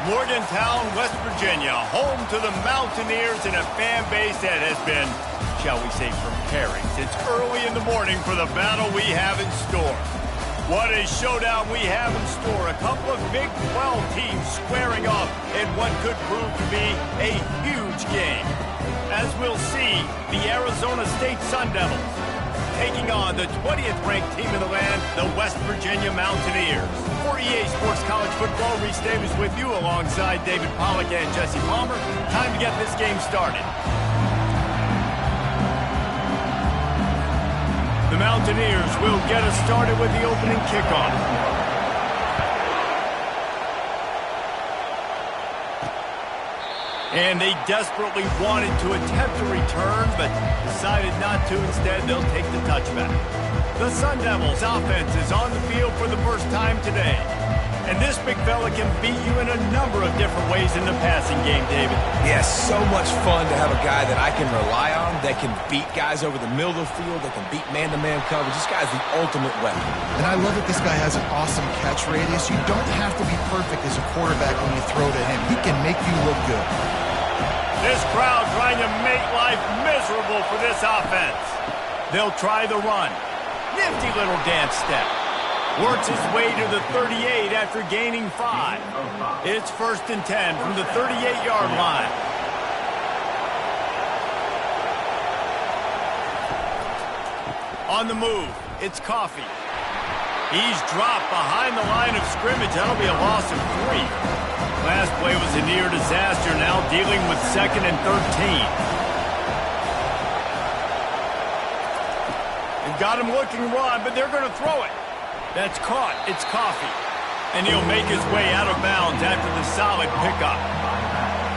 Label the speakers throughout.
Speaker 1: Morgantown, West Virginia, home to the Mountaineers and a fan base that has been, shall we say, preparing since early in the morning for the battle we have in store. What a showdown we have in store. A couple of Big 12 teams squaring off in what could prove to be a huge game. As we'll see, the Arizona State Sun Devils taking on the 20th ranked team in the land, the West Virginia Mountaineers. For EA Sports College Football, Reese Davis with you alongside David Pollack and Jesse Palmer. Time to get this game started. The Mountaineers will get us started with the opening kickoff. And they desperately wanted to attempt a return, but decided not to. Instead, they'll take the touchback. The Sun Devils offense is on the field for the first time today. And this big fella can beat you in a number of different ways in the passing game, David.
Speaker 2: Yes, so much fun to have a guy that I can rely on, that can beat guys over the middle of the field, that can beat man-to-man coverage. This guy's the ultimate weapon.
Speaker 3: And I love that this guy has an awesome catch radius. You don't have to be perfect as a quarterback when you throw to him. He can make you look good.
Speaker 1: This crowd trying to make life miserable for this offense. They'll try the run. Nifty little dance step. Works his way to the 38 after gaining 5. It's 1st and 10 from the 38-yard line. On the move, it's Coffee. He's dropped behind the line of scrimmage. That'll be a loss of 3. Last play was a near disaster, now dealing with 2nd and 13. They've got him looking run, but they're going to throw it. That's caught. It's Coffee. And he'll make his way out of bounds after the solid pickup.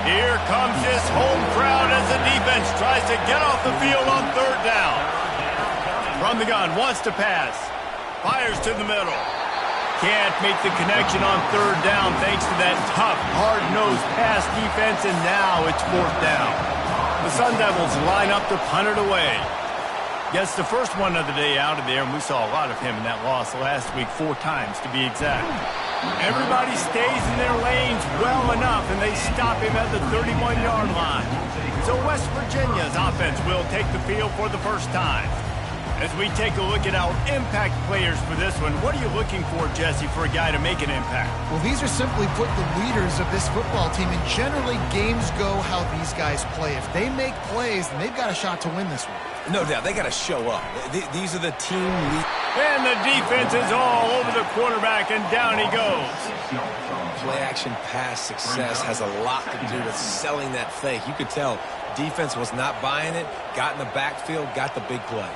Speaker 1: Here comes this home crowd as the defense tries to get off the field on 3rd down. From the gun, wants to pass. Fires to the middle. Can't make the connection on 3rd down thanks to that tough, hard-nosed pass defense, and now it's 4th down. The Sun Devils line up to punt it away. Gets the first one of the day out of there, and we saw a lot of him in that loss last week, 4 times to be exact. Everybody stays in their lanes well enough, and they stop him at the 31-yard line. So West Virginia's offense will take the field for the first time. As we take a look at our impact players for this one, what are you looking for, Jesse, for a guy to make an impact?
Speaker 3: Well, these are simply put the leaders of this football team, and generally games go how these guys play. If they make plays, then they've got a shot to win this one.
Speaker 2: No doubt, they got to show up. These are the team leaders.
Speaker 1: And the defense is all over the quarterback, and down he goes.
Speaker 2: Play-action pass success has a lot to do with selling that fake. You could tell defense was not buying it, got in the backfield, got the big play.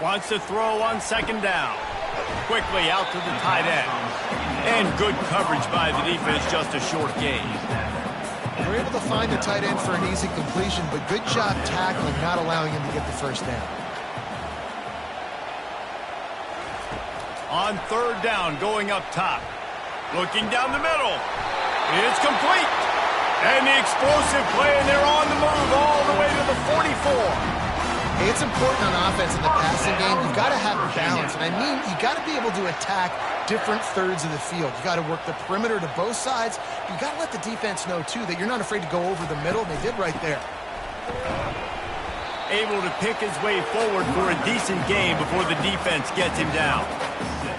Speaker 1: Wants to throw on 2nd down. Quickly out to the tight end. And good coverage by the defense, just a short gain.
Speaker 3: We're able to find the tight end for an easy completion, but good job tackling, not allowing him to get the 1st down.
Speaker 1: On 3rd down, going up top. Looking down the middle. It's complete. And the explosive play, and they're on the move all the way to the 44.
Speaker 3: It's important on offense in the passing game. You've got to have balance. And I mean, you've got to be able to attack different thirds of the field. You've got to work the perimeter to both sides. You've got to let the defense know, too, that you're not afraid to go over the middle. And they did right there.
Speaker 1: Able to pick his way forward for a decent game before the defense gets him down.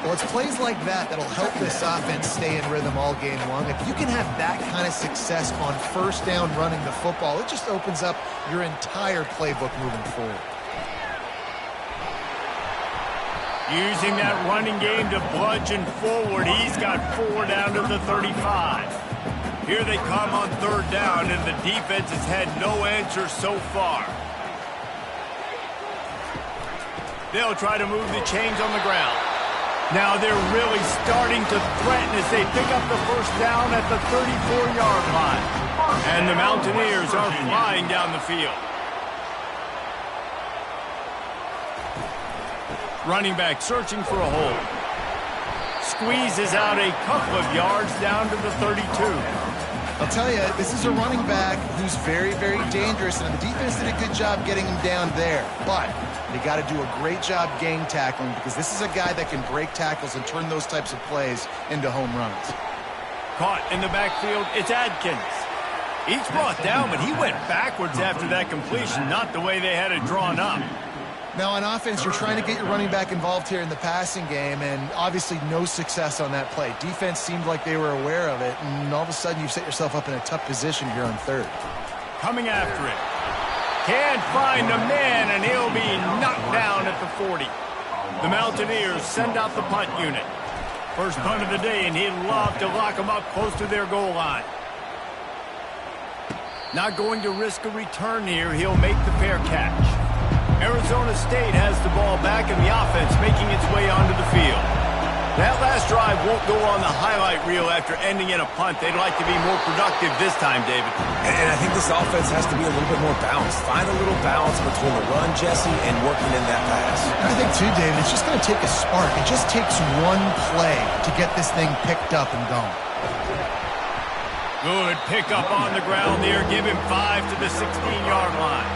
Speaker 3: Well, it's plays like that that'll help this offense stay in rhythm all game long. If you can have that kind of success on 1st down running the football, it just opens up your entire playbook moving forward.
Speaker 1: Using that running game to bludgeon forward. He's got 4 down to the 35. Here they come on 3rd down, and the defense has had no answer so far. They'll try to move the chains on the ground. Now they're really starting to threaten as they pick up the 1st down at the 34-yard line. And the Mountaineers are flying down the field. Running back searching for a hole. Squeezes out a couple of yards down to the 32.
Speaker 3: I'll tell you, this is a running back who's very, very dangerous, and the defense did a good job getting him down there. But they got to do a great job gang tackling, because this is a guy that can break tackles and turn those types of plays into home runs.
Speaker 1: caught in the backfield. It's Adkins. He's brought down, but he went backwards after that completion, not the way they had it drawn up.
Speaker 3: Now, on offense, you're trying to get your running back involved here in the passing game, and obviously no success on that play. Defense seemed like they were aware of it, and all of a sudden you've set yourself up in a tough position here on third.
Speaker 1: Coming after it. Can't find a man, and he'll be knocked down at the 40. The Mountaineers send out the punt unit. First punt of the day, and he'd love to lock them up close to their goal line. Not going to risk a return here. He'll make the fair catch. Arizona State has the ball back, and the offense making its way onto the field. That last drive won't go on the highlight reel after ending in a punt. They'd like to be more productive this time, David.
Speaker 2: And I think this offense has to be a little bit more balanced. Find a little balance between the run, Jesse, and working in that pass.
Speaker 3: I think, too, David, it's just going to take a spark. It just takes one play to get this thing picked up and going.
Speaker 1: Good pickup on the ground there. Give him 5 to the 16-yard line.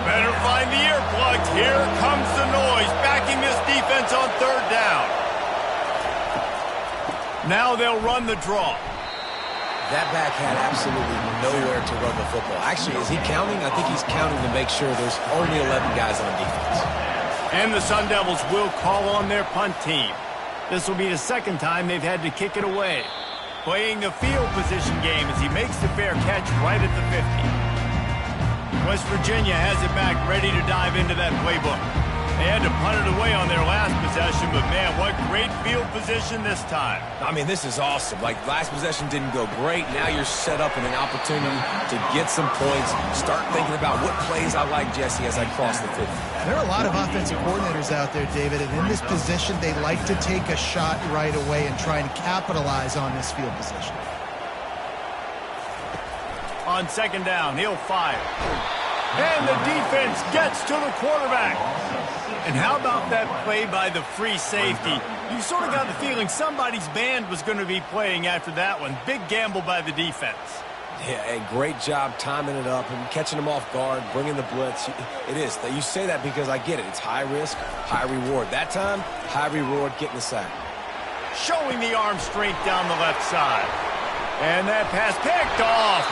Speaker 1: Better find the earplugs. Here comes the noise, backing this defense on third down. Now they'll run the draw.
Speaker 2: That back had absolutely nowhere to run the football. Actually, is he counting? I think he's counting to make sure there's only 11 guys on defense.
Speaker 1: And the Sun Devils will call on their punt team. This will be the second time they've had to kick it away. Playing the field position game as he makes the fair catch right at the 50. West Virginia has it back, ready to dive into that playbook. They had to punt it away on their last possession, but man, what great field position this time.
Speaker 2: I mean, this is awesome. Like, last possession didn't go great. Now you're set up in an opportunity to get some points. Start thinking about what plays I like, Jesse, as I cross the 50.
Speaker 3: There are a lot of offensive coordinators out there, David, and in this position, they like to take a shot right away and try and capitalize on this field position.
Speaker 1: On second down, he'll fire. And the defense gets to the quarterback. And how about that play by the free safety? You sort of got the feeling somebody's band was going to be playing after that one. Big gamble by the defense.
Speaker 2: Yeah, a great job timing it up and catching them off guard, bringing the blitz. It is. You say that because I get it. It's high risk, high reward. That time, high reward, getting the sack.
Speaker 1: Showing the arm strength down the left side. And that pass picked off.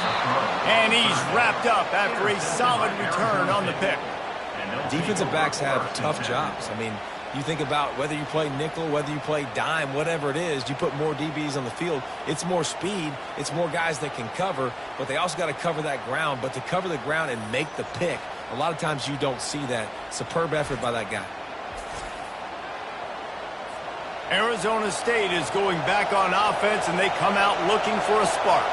Speaker 1: And he's wrapped up after a solid return on the pick.
Speaker 2: Defensive backs have tough jobs. I mean, you think about whether you play nickel, whether you play dime, whatever it is, you put more DBs on the field. It's more speed. It's more guys that can cover, but they also got to cover that ground. But to cover the ground and make the pick, a lot of times you don't see that. Superb effort by that guy.
Speaker 1: Arizona State is going back on offense, and they come out looking for a spark.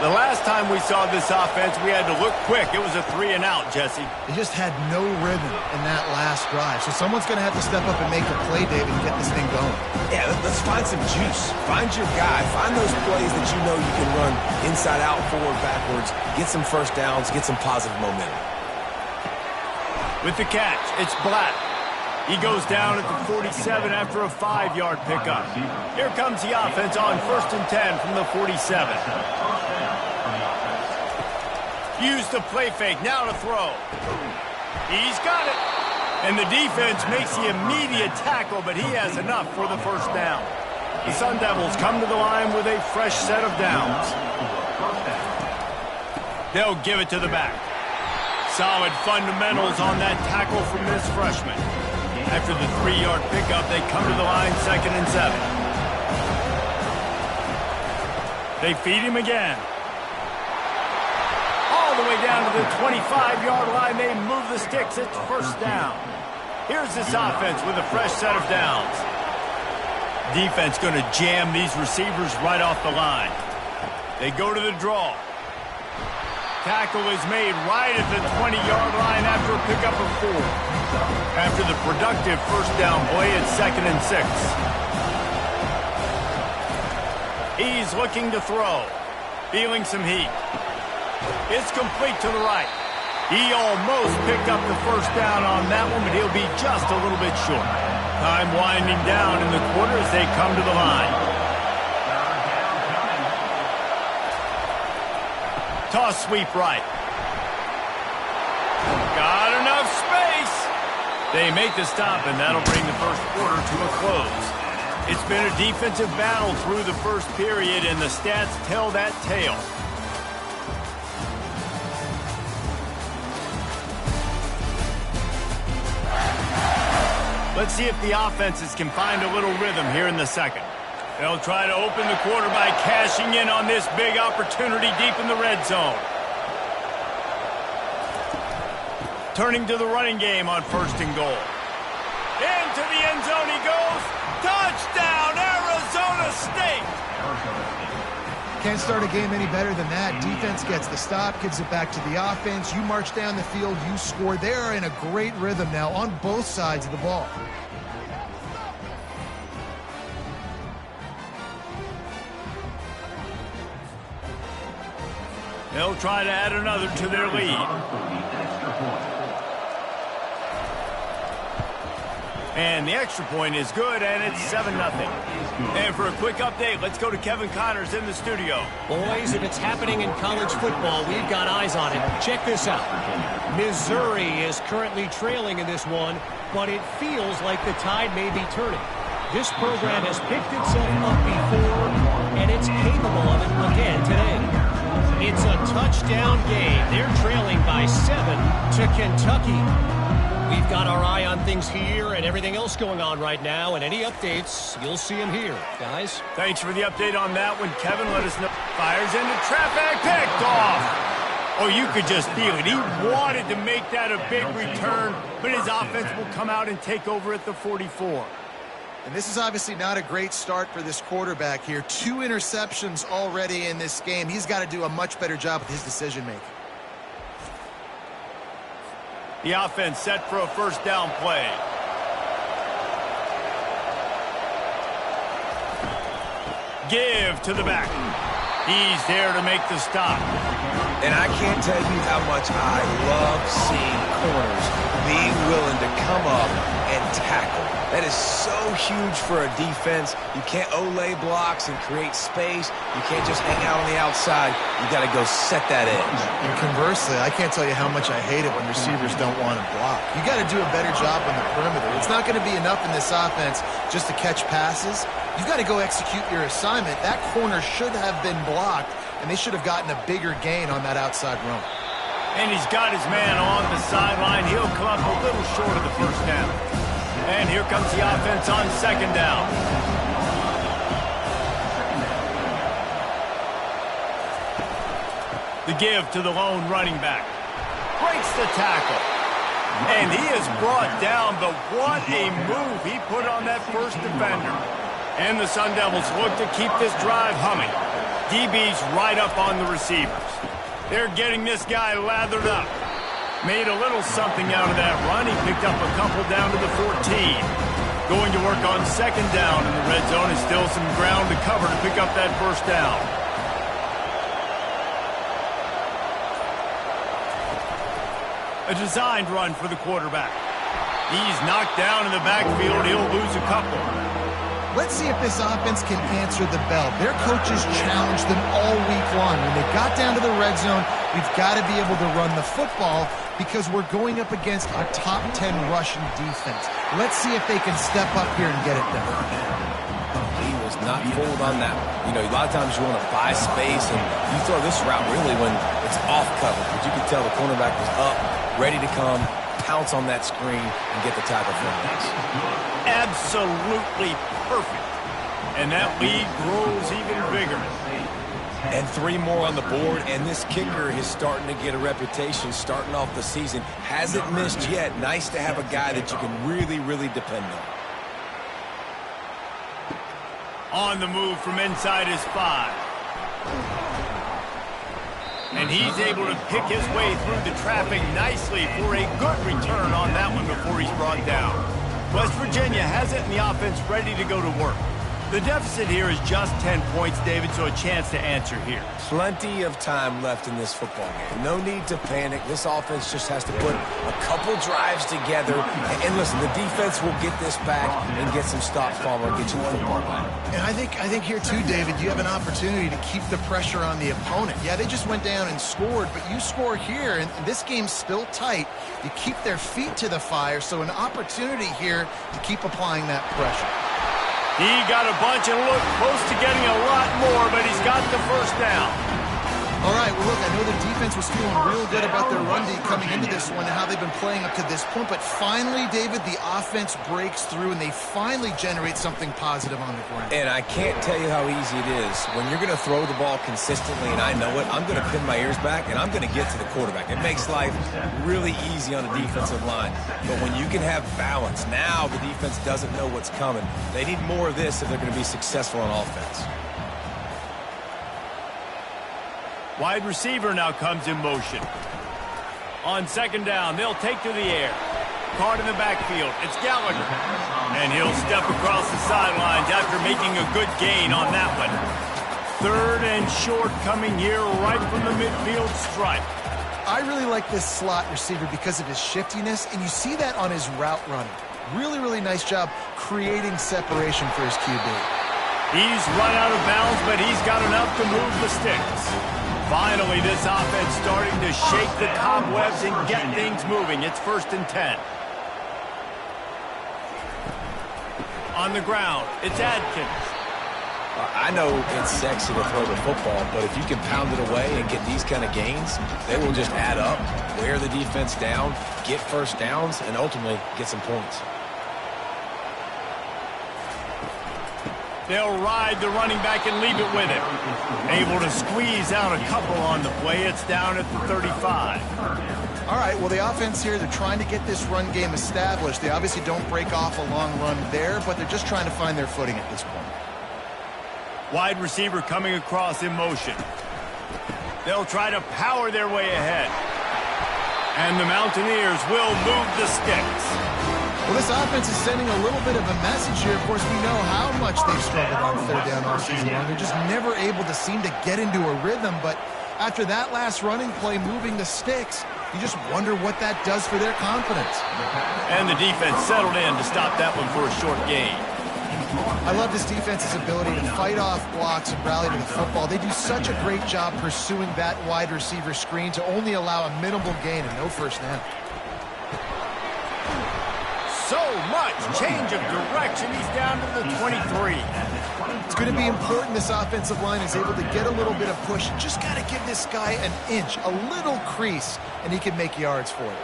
Speaker 1: The last time we saw this offense, we had to look quick. It was a 3-and-out, Jesse.
Speaker 3: They just had no rhythm in that last drive. So someone's going to have to step up and make a play, David, and get this thing going.
Speaker 2: Yeah, let's find some juice. Find your guy. Find those plays that you know you can run inside out, forward, backwards. Get some first downs. Get some positive momentum.
Speaker 1: With the catch, it's Black. He goes down at the 47 after a 5-yard pickup. Here comes the offense on 1st and 10 from the 47. Use the play fake, now to throw. He's got it. And the defense makes the immediate tackle, but he has enough for the first down. The Sun Devils come to the line with a fresh set of downs. They'll give it to the back. Solid fundamentals on that tackle from this freshman. After the 3-yard pickup, they come to the line 2nd and 7. They feed him again. All the way down to the 25-yard line, they move the sticks. It's first down. Here's this offense with a fresh set of downs. Defense going to jam these receivers right off the line. They go to the draw. Tackle is made right at the 20-yard line after a pickup of 4. After the productive first down play, it's 2nd and 6. He's looking to throw. Feeling some heat. It's complete to the right. He almost picked up the first down on that one, but he'll be just a little bit short. Time winding down in the quarter as they come to the line. Toss sweep right. Got enough space. They make the stop, and that'll bring the first quarter to a close. It's been a defensive battle through the first period, and the stats tell that tale. Let's see if the offenses can find a little rhythm here in the second. They'll try to open the quarter by cashing in on this big opportunity deep in the red zone. Turning to the running game on 1st and goal. Into the end zone he goes. Touchdown, Arizona State!
Speaker 3: Can't start a game any better than that. Defense gets the stop, gives it back to the offense. You march down the field, you score. They are in a great rhythm now on both sides of the ball.
Speaker 1: They'll try to add another to their lead. And the extra point is good, and it's 7-0. And for a quick update, let's go to Kevin Connors in the studio.
Speaker 4: Boys, if it's happening in college football, we've got eyes on it. Check this out. Missouri is currently trailing in this one, but it feels like the tide may be turning. This program has picked itself up before, and it's capable of it again today. It's a touchdown game. They're trailing by 7 to Kentucky. We've got our eye on things here and everything else going on right now, and any updates, you'll see them here, guys.
Speaker 1: Thanks for the update on that one, Kevin. Let us know. Fires into traffic, picked off. Oh, you could just feel it. He wanted to make that a big return, but his offense will come out and take over at the 44.
Speaker 3: And this is obviously not a great start for this quarterback here. 2 interceptions already in this game. He's got to do a much better job with his decision-making.
Speaker 1: The offense set for a 1st down play. Give to the back. He's there to make the stop.
Speaker 2: And I can't tell you how much I love seeing corners being willing to come up and tackle. That is so huge for a defense. You can't olay blocks and create space. You can't just hang out on the outside. You got to go set that edge.
Speaker 3: And conversely, I can't tell you how much I hate it when receivers don't want to block. You got to do a better job on the perimeter. It's not going to be enough in this offense just to catch passes. You've got to go execute your assignment. That corner should have been blocked, and they should have gotten a bigger gain on that outside run.
Speaker 1: And he's got his man on the sideline. He'll come up a little short of the 1st down. And here comes the offense on 2nd down. The give to the lone running back. Breaks the tackle. And he is brought down, but what a move he put on that first defender. And the Sun Devils look to keep this drive humming. DB's right up on the receivers. They're getting this guy lathered up. Made a little something out of that run. He picked up a couple down to the 14. Going to work on 2nd down in the red zone. Is still some ground to cover to pick up that 1st down. A designed run for the quarterback. He's knocked down in the backfield. He'll lose a couple.
Speaker 3: Let's see if this offense can answer the bell. Their coaches challenged them all week long. When they got down to the red zone, we've got to be able to run the football because we're going up against a top 10 Russian defense. Let's see if they can step up here and get it done.
Speaker 2: He was not fooled on that one. You know, a lot of times you want to buy space, and you throw this route really when it's off cover. But you can tell the cornerback was up, ready to come, pounce on that screen, and get the tackle for him.
Speaker 1: Absolutely perfect. And that lead grows even bigger.
Speaker 2: And 3 more on the board, and this kicker is starting to get a reputation starting off the season. Hasn't missed yet. Nice to have a guy that you can really, really depend on.
Speaker 1: On the move from inside his 5. And he's able to pick his way through the traffic nicely for a good return on that one before he's brought down. West Virginia has it, and the offense ready to go to work. The deficit here is just 10 points, David, so a chance to answer here.
Speaker 2: Plenty of time left in this football game. No need to panic. This offense just has to put a couple drives together. And listen, the defense will get this back and get some stops, Palmer, and get you the football back.
Speaker 3: And I think here too, David, you have an opportunity to keep the pressure on the opponent. Yeah, they just went down and scored, but you score here, and this game's still tight. You keep their feet to the fire, so an opportunity here to keep applying that pressure.
Speaker 1: He got a bunch and looked close to getting a lot more, but he's got the first down.
Speaker 3: All right, well, look, I know the defense was feeling real good about their run D coming into this one and how they've been playing up to this point, but finally, David, the offense breaks through and they finally generate something positive on the ground.
Speaker 2: And I can't tell you how easy it is. When you're going to throw the ball consistently, and I know it, I'm going to pin my ears back, and I'm going to get to the quarterback. It makes life really easy on a defensive line. But when you can have balance, now the defense doesn't know what's coming. They need more of this if they're going to be successful on offense.
Speaker 1: Wide receiver now comes in motion. On second down, they'll take to the air. Caught in the backfield. It's Gallagher. And he'll step across the sidelines after making a good gain on that one. Third and short coming here right from the midfield stripe.
Speaker 3: I really like this slot receiver because of his shiftiness, and you see that on his route running. Really, really nice job creating separation for his QB.
Speaker 1: He's run out of bounds, but he's got enough to move the sticks. Finally, this offense starting to shake the cobwebs and get things moving. It's 1st and 10. On the ground, it's Adkins.
Speaker 2: I know it's sexy to throw the football, but if you can pound it away and get these kind of gains, they will just add up, wear the defense down, get first downs, and ultimately get some points.
Speaker 1: They'll ride the running back and leave it with him. Able to squeeze out a couple on the play. It's down at the 35.
Speaker 3: All right, well, the offense here, they're trying to get this run game established. They obviously don't break off a long run there, but they're just trying to find their footing at this point.
Speaker 1: Wide receiver coming across in motion. They'll try to power their way ahead. And the Mountaineers will move the sticks.
Speaker 3: Well, this offense is sending a little bit of a message here. Of course, we know how much they've struggled on third down all season long. They're just never able to seem to get into a rhythm. But after that last running play, moving the sticks, you just wonder what that does for their confidence.
Speaker 1: And the defense settled in to stop that one for a short gain.
Speaker 3: I love this defense's ability to fight off blocks and rally to the football. They do such a great job pursuing that wide receiver screen to only allow a minimal gain and no first down.
Speaker 1: So much change of direction. He's down to the 23.
Speaker 3: It's going to be important this offensive line is able to get a little bit of push. Just got to give this guy an inch, a little crease, and he can make yards for it.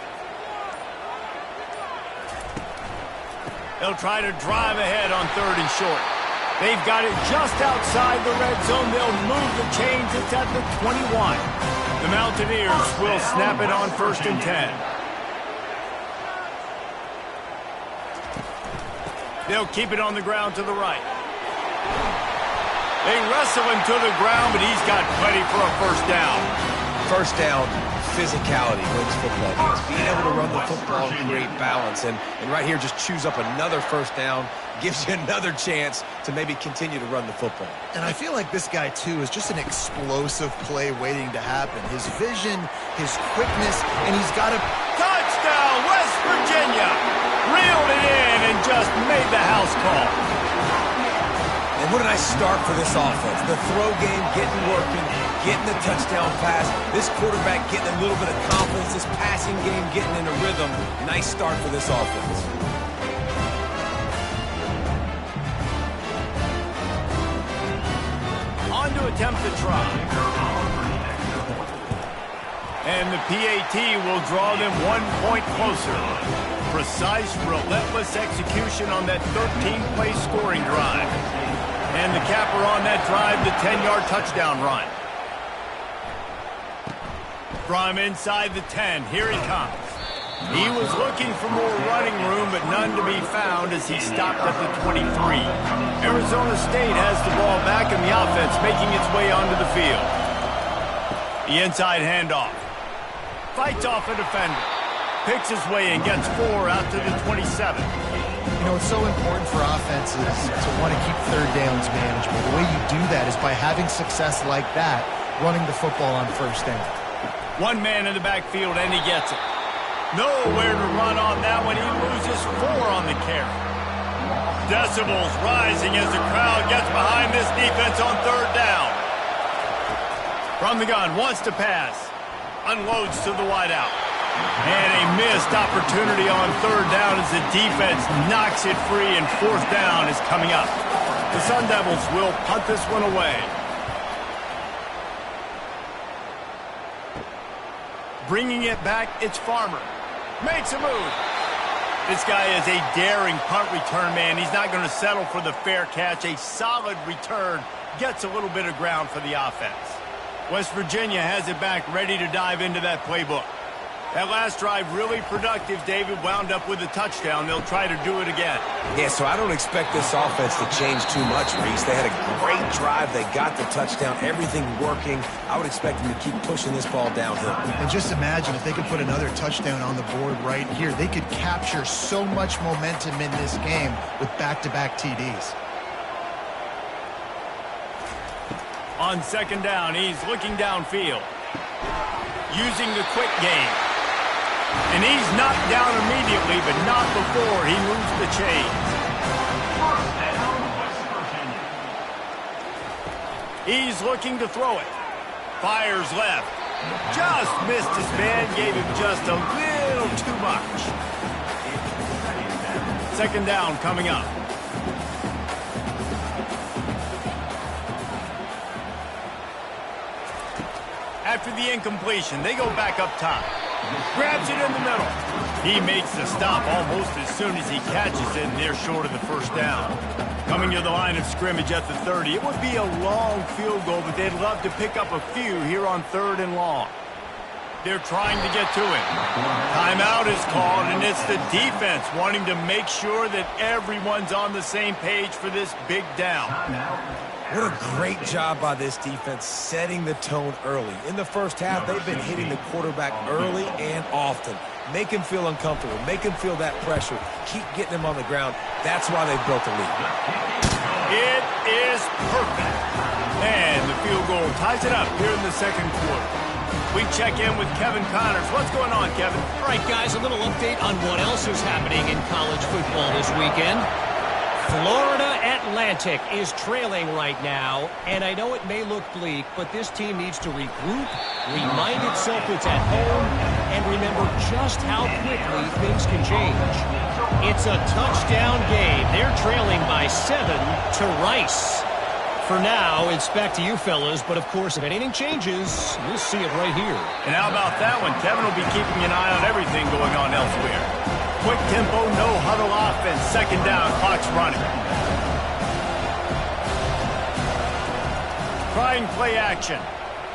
Speaker 1: They'll try to drive ahead on 3rd and short. They've got it just outside the red zone. They'll move the chains. It's at the 21. The Mountaineers will snap it on 1st and 10. They'll keep it on the ground to the right. They wrestle him to the ground, but he's got plenty for a first down.
Speaker 2: First down, physicality wins football games. Being able to run the football and create balance. And right here, just choose up another first down, gives you another chance to maybe continue to run the football.
Speaker 3: And I feel like this guy, too, is just an explosive play waiting to happen. His vision, his quickness, and he's got a
Speaker 1: touchdown, West Virginia. Reeled it in and just made the house call.
Speaker 2: And what a nice start for this offense. The throw game getting working, getting the touchdown pass. This quarterback getting a little bit of confidence. This passing game getting in a rhythm. Nice start for this offense.
Speaker 1: On to attempt the try. And the PAT will draw them 1 point closer. Precise, relentless execution on that 13-play scoring drive. And the capper on that drive, the 10-yard touchdown run. From inside the 10, here he comes. He was looking for more running room, but none to be found as he stopped at the 23. Arizona State has the ball back and the offense making its way onto the field. The inside handoff. Fights off a defender. Picks his way and gets 4 out to the 27.
Speaker 3: You know, it's so important for offenses to want to keep third downs manageable. The way you do that is by having success like that, running the football on first down.
Speaker 1: One man in the backfield, and he gets it. Nowhere to run on that one. He loses 4 on the carry. Decibels rising as the crowd gets behind this defense on third down. From the gun, wants to pass. Unloads to the wideout. And a missed opportunity on third down as the defense knocks it free, and fourth down is coming up. The Sun Devils will punt this one away. Bringing it back, it's Farmer. Makes a move. This guy is a daring punt return man. He's not going to settle for the fair catch. A solid return gets a little bit of ground for the offense. West Virginia has it back, ready to dive into that playbook. That last drive really productive. David wound up with a touchdown. They'll try to do it again.
Speaker 2: Yeah, so I don't expect this offense to change too much, Reese. They had a great drive. They got the touchdown. Everything working. I would expect them to keep pushing this ball downhill.
Speaker 3: And just imagine if they could put another touchdown on the board right here. They could capture so much momentum in this game with back-to-back TDs.
Speaker 1: On second down, he's looking downfield. Using the quick game. And he's knocked down immediately, but not before he moves the chains. He's looking to throw it. Fires left. Just missed his man, gave him just a little too much. Second down coming up. After the incompletion, they go back up top. Grabs it in the middle. He makes the stop almost as soon as he catches it, and they're short of the first down. Coming to the line of scrimmage at the 30. It would be a long field goal, but they'd love to pick up a few here on third and long. They're trying to get to him. Timeout is called, and it's the defense wanting to make sure that everyone's on the same page for this big down.
Speaker 2: What a great job by this defense setting the tone early. In the first half, they've been hitting the quarterback early and often. Make him feel uncomfortable. Make him feel that pressure. Keep getting him on the ground. That's why they've built a lead.
Speaker 1: It is perfect. And the field goal ties it up here in the second quarter. We check in with Kevin Connors. What's going on, Kevin?
Speaker 4: All right, guys, a little update on what else is happening in college football this weekend. Florida Atlantic is trailing right now, and I know it may look bleak, but this team needs to regroup, remind itself it's at home, and remember just how quickly things can change. It's a touchdown game. They're trailing by 7 to Rice. For now, it's back to you fellas, but of course, if anything changes, we'll see it right here.
Speaker 1: And how about that one? Kevin will be keeping an eye on everything going on elsewhere. Quick tempo, no huddle offense. Second down, clock's running. Trying play action.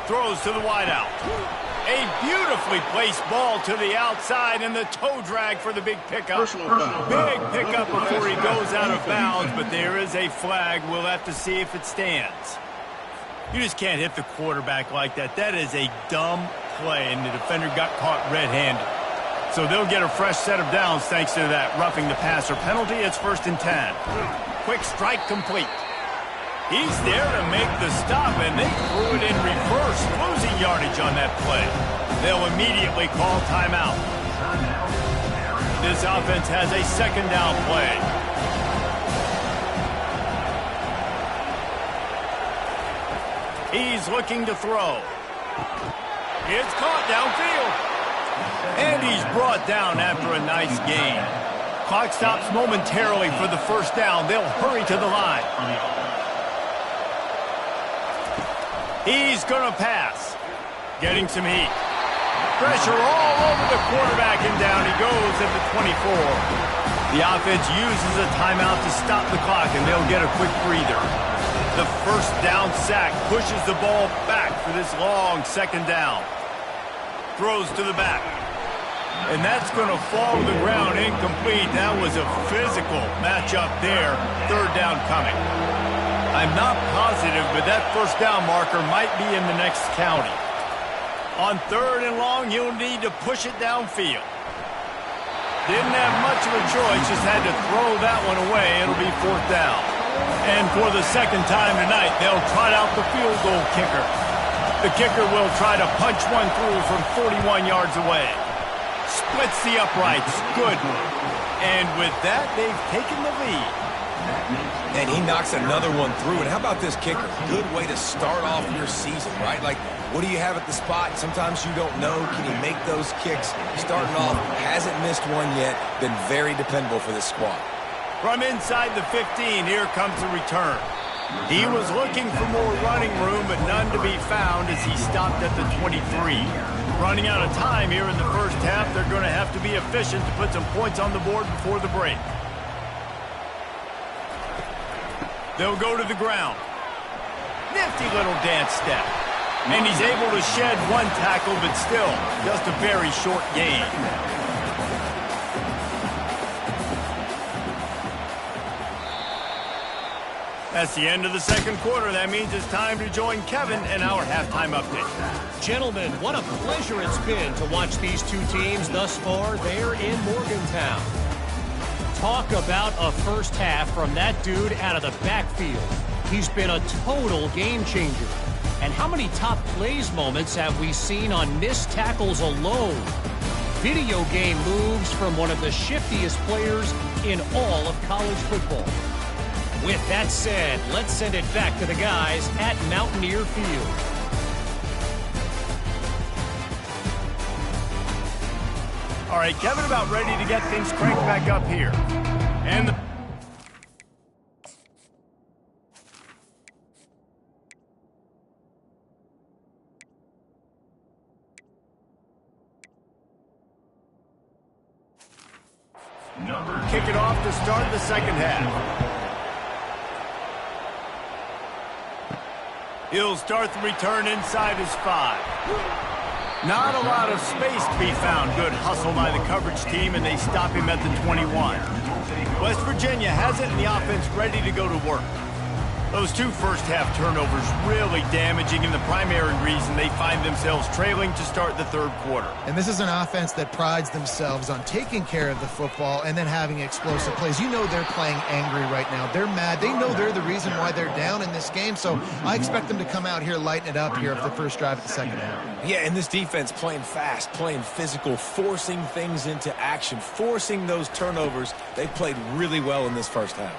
Speaker 1: Throws to the wideout. A beautifully placed ball to the outside, and the toe drag for the big pickup. Big pickup before he goes out of bounds, but there is a flag. We'll have to see if it stands. You just can't hit the quarterback like that. That is a dumb play, and the defender got caught red-handed. So they'll get a fresh set of downs thanks to that roughing the passer penalty. It's 1st and 10. Quick strike complete. He's there to make the stop, and they threw it in reverse, losing yardage on that play. They'll immediately call timeout. This offense has a second down play. He's looking to throw. It's caught downfield. And he's brought down after a nice gain. Clock stops momentarily for the first down. They'll hurry to the line. He's going to pass. Getting some heat. Pressure all over the quarterback, and down he goes at the 24. The offense uses a timeout to stop the clock, and they'll get a quick breather. The first down sack pushes the ball back for this long second down. Throws to the back. And that's going to fall to the ground incomplete. That was a physical matchup there. Third down coming. I'm not positive, but that first down marker might be in the next county. On third and long, you'll need to push it downfield. Didn't have much of a choice, just had to throw that one away. It'll be fourth down. And for the second time tonight, they'll trot out the field goal kicker. The kicker will try to punch one through from 41 yards away. Splits the uprights. Good. And with that, they've taken the lead.
Speaker 2: And he knocks another one through. And how about this kicker? Good way to start off your season, right? Like, what do you have at the spot? Sometimes you don't know. Can he make those kicks? Starting off, hasn't missed one yet. Been very dependable for this squad.
Speaker 1: From inside the 15, here comes the return. He was looking for more running room, but none to be found as he stopped at the 23. Running out of time here in the first half, they're going to have to be efficient to put some points on the board before the break. They'll go to the ground. Nifty little dance step. And he's able to shed one tackle, but still, just a very short gain. That's the end of the second quarter. That means it's time to join Kevin in our halftime update.
Speaker 4: Gentlemen, what a pleasure it's been to watch these two teams thus far there in Morgantown. Talk about a first half from that dude out of the backfield. He's been a total game changer. And how many top plays moments have we seen on missed tackles alone? Video game moves from one of the shiftiest players in all of college football. With that said, let's send it back to the guys at Mountaineer Field.
Speaker 1: All right, Kevin about ready to get things cranked back up here. And the kick it off to start the second half. He'll start the return inside his 5. Not a lot of space to be found. Good hustle by the coverage team, and they stop him at the 21. West Virginia has it, and the offense ready to go to work. Those two first-half turnovers really damaging, and the primary reason they find themselves trailing to start the third quarter.
Speaker 3: And this is an offense that prides themselves on taking care of the football and then having explosive plays. You know they're playing angry right now. They're mad. They know they're the reason why they're down in this game, so I expect them to come out here, lighten it up here for the first drive of the second half.
Speaker 2: Yeah, and this defense playing fast, playing physical, forcing things into action, forcing those turnovers. They played really well in this first half.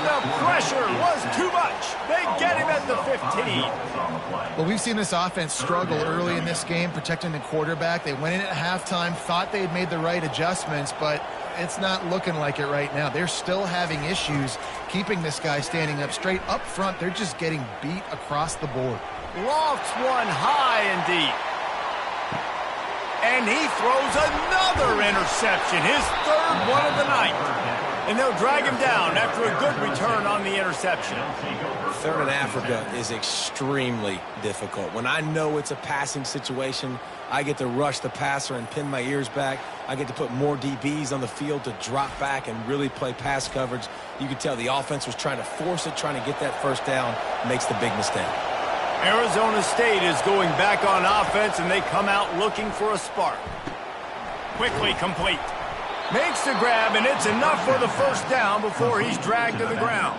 Speaker 1: The pressure was too much. They get him at the 15.
Speaker 3: Well, we've seen this offense struggle early in this game, protecting the quarterback. They went in at halftime, thought they had made the right adjustments, but it's not looking like it right now. They're still having issues keeping this guy standing up straight. Up front, they're just getting beat across the board.
Speaker 1: Lofts one high and deep. And he throws another interception, his third one of the night. And they'll drag him down after a good return on the interception.
Speaker 2: Third in Africa is extremely difficult. When I know it's a passing situation, I get to rush the passer and pin my ears back. I get to put more DBs on the field to drop back and really play pass coverage. You can tell the offense was trying to force it, trying to get that first down, makes the big mistake.
Speaker 1: Arizona State is going back on offense, and they come out looking for a spark. Quickly complete. Makes the grab, and it's enough for the first down before he's dragged to the ground.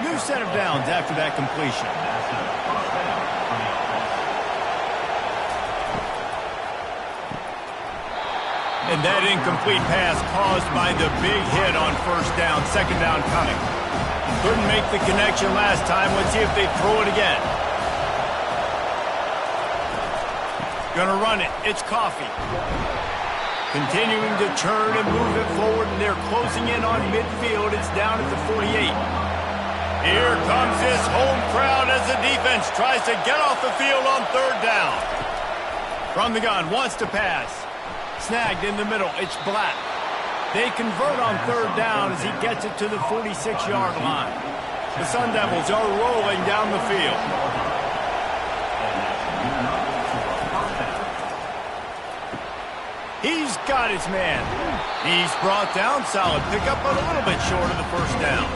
Speaker 1: New set of downs after that completion. And that incomplete pass caused by the big hit on first down. Second down coming. Couldn't make the connection last time. Let's see if they throw it again. Gonna run it. It's Coffee. Continuing to churn and move it forward, and they're closing in on midfield. It's down at the 48. Here comes this home crowd as the defense tries to get off the field on third down. From the gun, wants to pass. Snagged in the middle. It's Black. They convert on third down as he gets it to the 46-yard line. The Sun Devils are rolling down the field. He's got his man. He's brought down. Solid pickup, but a little bit short of the first down.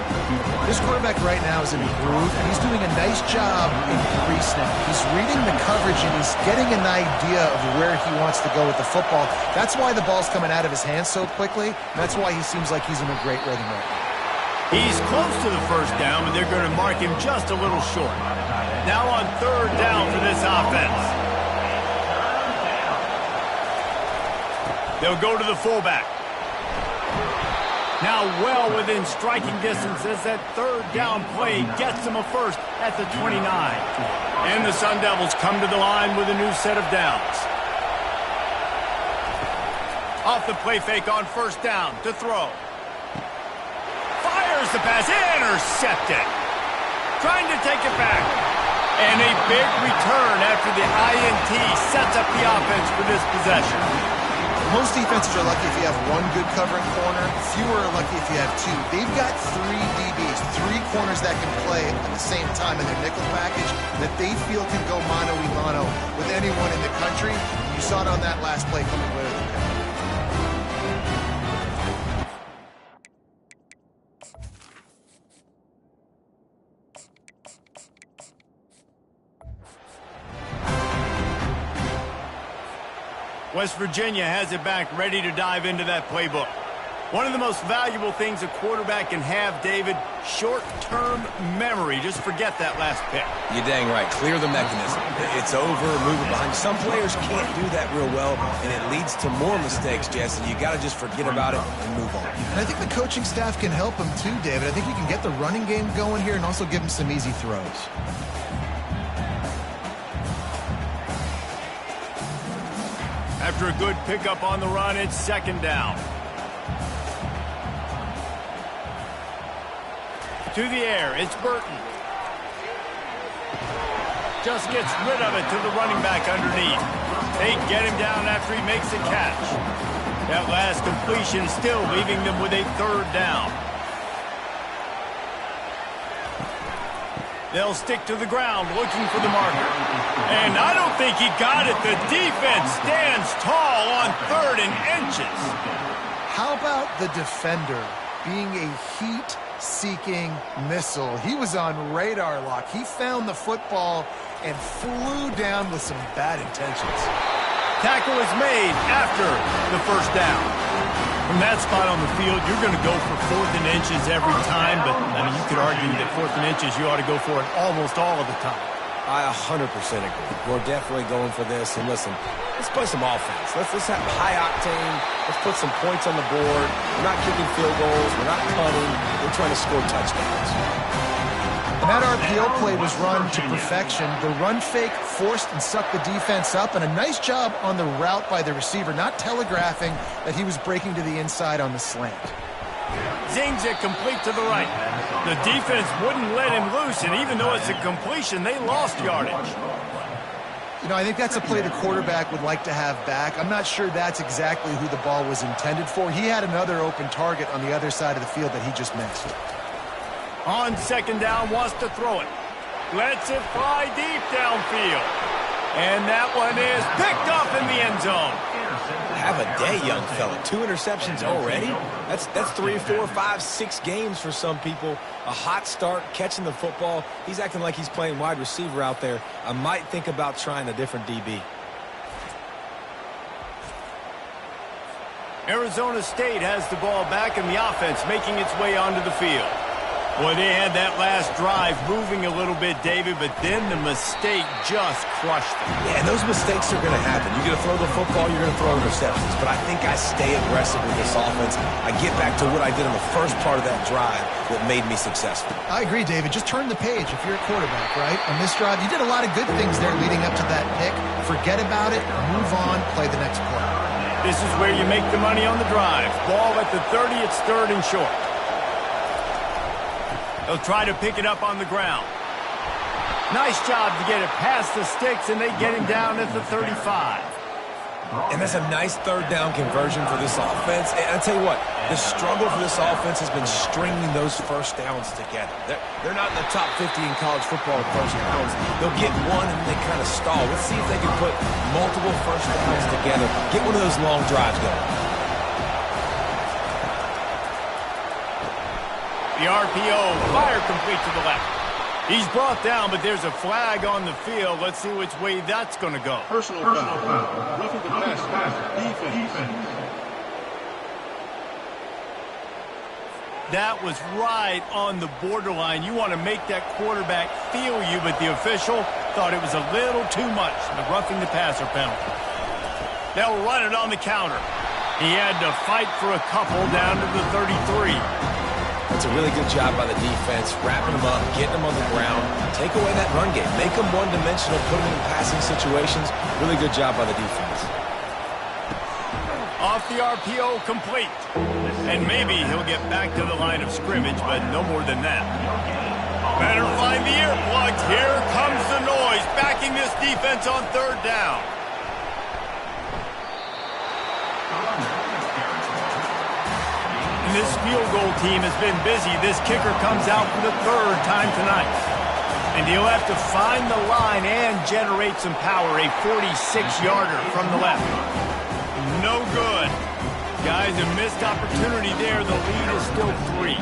Speaker 3: This quarterback right now is in a groove, and he's doing a nice job in pre-snap. He's reading the coverage, and he's getting an idea of where he wants to go with the football. That's why the ball's coming out of his hands so quickly, and that's why he seems like he's in a great rhythm right now.
Speaker 1: He's close to the first down, but they're going to mark him just a little short. Now on third down for this offense. They'll go to the fullback. Now well within striking distance as that third down play gets them a first at the 29. And the Sun Devils come to the line with a new set of downs. Off the play fake on first down to throw. Fires the pass, intercepted. Trying to take it back. And a big return after the INT sets up the offense for this possession.
Speaker 3: Most defenses are lucky if you have one good covering corner. Fewer are lucky if you have two. They've got 3 DBs, 3 corners that can play at the same time in their nickel package that they feel can go mano-a-mano with anyone in the country. You saw it on that last play coming away with the pick.
Speaker 1: West Virginia has it back, ready to dive into that playbook. One of the most valuable things a quarterback can have, David, short-term memory. Just forget that last pick.
Speaker 2: You're dang right. Clear the mechanism. It's over, move it behind. Some players can't do that real well, and it leads to more mistakes, Jesse. You got to just forget about it and move on.
Speaker 3: And I think the coaching staff can help him too, David. I think we can get the running game going here and also give him some easy throws.
Speaker 1: After a good pickup on the run, it's second down. To the air, it's Burton. Just gets rid of it to the running back underneath. They get him down after he makes a catch. That last completion still leaving them with a third down. They'll stick to the ground looking for the marker. And I don't think he got it. The defense stands tall on 3rd and inches.
Speaker 3: How about the defender being a heat-seeking missile? He was on radar lock. He found the football and flew down with some bad intentions.
Speaker 1: Tackle is made after the first down. From that spot on the field, you're going to go for 4th and inches every time, but I mean, you could argue that 4th and inches, you ought to go for it almost all of the time.
Speaker 2: I 100% agree. We're definitely going for this. And listen, let's play some offense. Let's have high octane. Let's put some points on the board. We're not kicking field goals. We're not punting. We're trying to score touchdowns.
Speaker 3: And that RPO play was run to perfection. The run fake forced and sucked the defense up, and a nice job on the route by the receiver, not telegraphing that he was breaking to the inside on the slant.
Speaker 1: Zings it complete to the right. The defense wouldn't let him loose, and even though it's a completion, they lost yardage.
Speaker 3: You know, I think that's a play the quarterback would like to have back. I'm not sure that's exactly who the ball was intended for. He had another open target on the other side of the field that he just missed.
Speaker 1: On second down, wants to throw it. Lets it fly deep downfield. And that one is picked up in the end zone.
Speaker 2: Have a day, young fella. 2 interceptions already? That's 3, 4, 5, 6 games for some people. A hot start, catching the football. He's acting like he's playing wide receiver out there. I might think about trying a different DB.
Speaker 1: Arizona State has the ball back and the offense making its way onto the field. Boy, they had that last drive moving a little bit, David, but then the mistake just crushed them.
Speaker 2: Yeah, and those mistakes are going to happen. You're going to throw the football, you're going to throw interceptions. But I think I stay aggressive with this offense. I get back to what I did on the first part of that drive that made me successful.
Speaker 3: I agree, David. Just turn the page if you're a quarterback, right? On this drive, you did a lot of good things there leading up to that pick. Forget about it, move on, play the next play.
Speaker 1: This is where you make the money on the drive. Ball at the 30, it's 3rd and short. They'll try to pick it up on the ground. Nice job to get it past the sticks, and they get him down at the 35.
Speaker 2: And that's a nice 3rd down conversion for this offense. And I'll tell you what, the struggle for this offense has been stringing those first downs together. They're not in the top 50 in college football with first downs. They'll get one and they kind of stall. Let's see if they can put multiple first downs together. Get one of those long drives going.
Speaker 1: The RPO, fire complete to the left. He's brought down, but there's a flag on the field. Let's see which way that's going to go.
Speaker 5: Personal foul. Roughing the pass. Defense.
Speaker 1: That was right on the borderline. You want to make that quarterback feel you, but the official thought it was a little too much. The roughing the passer penalty. They'll run it on the counter. He had to fight for a couple down to the 33.
Speaker 2: That's a really good job by the defense, wrapping them up, getting them on the ground, take away that run game, make them one-dimensional, put them in passing situations. Really good job by the defense.
Speaker 1: Off the RPO, complete. And maybe he'll get back to the line of scrimmage, but no more than that. Better find the earplugs. Here comes the noise, backing this defense on third down. And this field goal team has been busy. This kicker comes out for the third time tonight. And he'll have to find the line and generate some power. A 46-yarder from the left. No good. Guys, a missed opportunity there. The lead is still 3.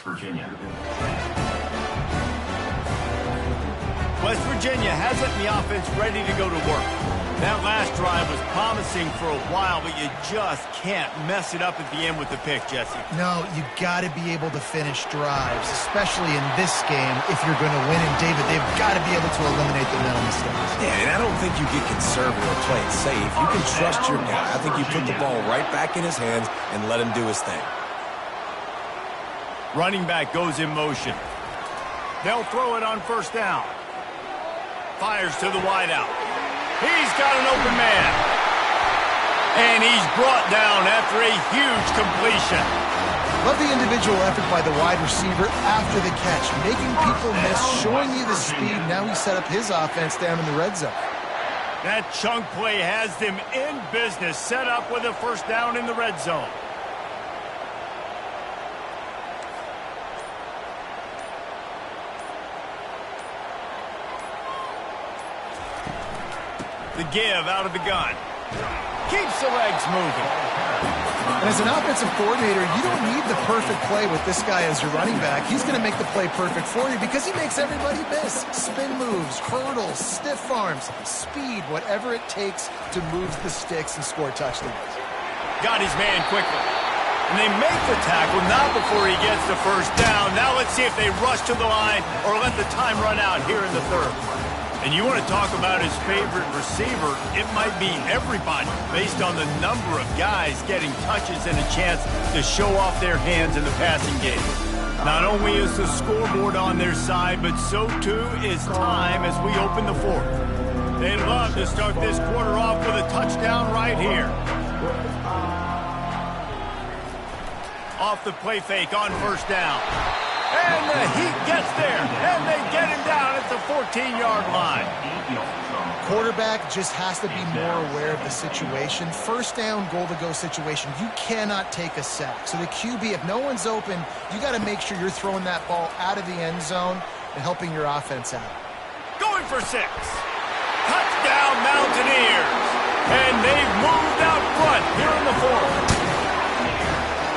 Speaker 5: Virginia.
Speaker 1: West Virginia has it in the offense ready to go to work. That last drive was promising for a while, but you just can't mess it up at the end with the pick, Jesse.
Speaker 3: No, you got to be able to finish drives, especially in this game if you're going to win. And, David, they've got to be able to eliminate the mental mistakes.
Speaker 2: Yeah, and I don't think you get conservative or play it safe. You can trust your guy. I think you put the ball right back in his hands and let him do his thing.
Speaker 1: Running back goes in motion. They'll throw it on first down. Fires to the wideout. He's got an open man. And he's brought down after a huge completion.
Speaker 3: Love the individual effort by the wide receiver after the catch, making people miss, showing you the speed. Now he set up his offense down in the red zone.
Speaker 1: That chunk play has them in business, set up with a first down in the red zone. The give out of the gun. Keeps the legs moving.
Speaker 3: And as an offensive coordinator, you don't need the perfect play with this guy as your running back. He's going to make the play perfect for you because he makes everybody miss. Spin moves, hurdles, stiff arms, speed, whatever it takes to move the sticks and score touchdowns.
Speaker 1: Got his man quickly. And they make the tackle, not before he gets the first down. Now let's see if they rush to the line or let the time run out here in the third. And you want to talk about his favorite receiver, it might be everybody based on the number of guys getting touches and a chance to show off their hands in the passing game. Not only is the scoreboard on their side, but so too is time as we open the fourth. They'd love to start this quarter off with a touchdown right here. Off the play fake on first down. And the Heat gets there, and they get him down at the 14-yard line.
Speaker 3: Quarterback just has to be more aware of the situation. First down, goal-to-go situation. You cannot take a sack. So the QB, if no one's open, you got to make sure you're throwing that ball out of the end zone and helping your offense out.
Speaker 1: Going for 6. Touchdown, Mountaineers. And they've moved out front here in the fourth.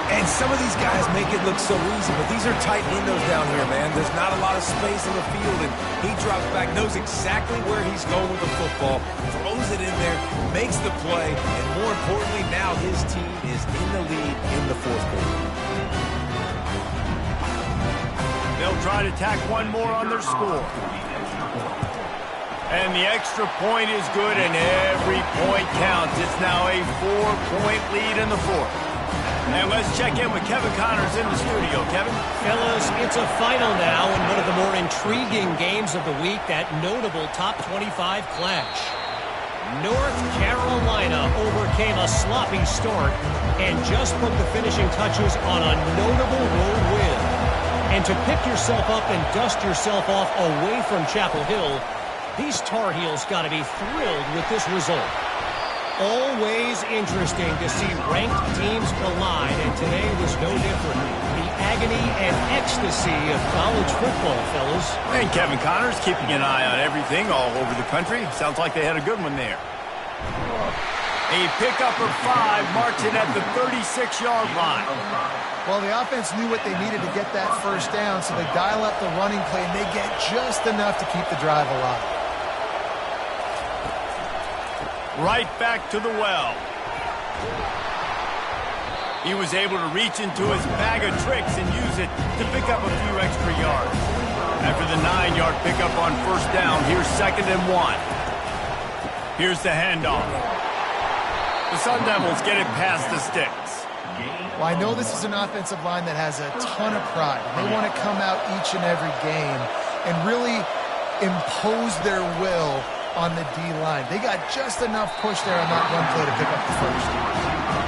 Speaker 2: And some of these guys make it look so easy, but these are tight windows down here, man. There's not a lot of space on the field, and he drops back, knows exactly where he's going with the football, throws it in there, makes the play, and more importantly, now his team is in the lead in the fourth quarter.
Speaker 1: They'll try to tack one more on their score. And the extra point is good, and every point counts. It's now a 4-point lead in the fourth. And let's check in with Kevin Connors in the studio. Kevin?
Speaker 4: Fellas, it's a final now in one of the more intriguing games of the week, that notable top 25 clash. North Carolina overcame a sloppy start and just put the finishing touches on a notable road win. And to pick yourself up and dust yourself off away from Chapel Hill, these Tar Heels got to be thrilled with this result. Always interesting to see ranked teams collide, and today was no different. The agony and ecstasy of college football, fellas.
Speaker 1: And Kevin Connors keeping an eye on everything all over the country. Sounds like they had a good one there. A pickup of 5 marching at the 36-yard line.
Speaker 3: Well, the offense knew what they needed to get that first down, so they dial up the running play, and they get just enough to keep the drive alive.
Speaker 1: Right back to the well. He was able to reach into his bag of tricks and use it to pick up a few extra yards. After the 9-yard pickup on first down, here's 2nd and 1. Here's the handoff. The Sun Devils get it past the sticks.
Speaker 3: Well, I know this is an offensive line that has a ton of pride. They want to come out each and every game and really impose their will on the D-line. They got just enough push there on that run play to pick up the first.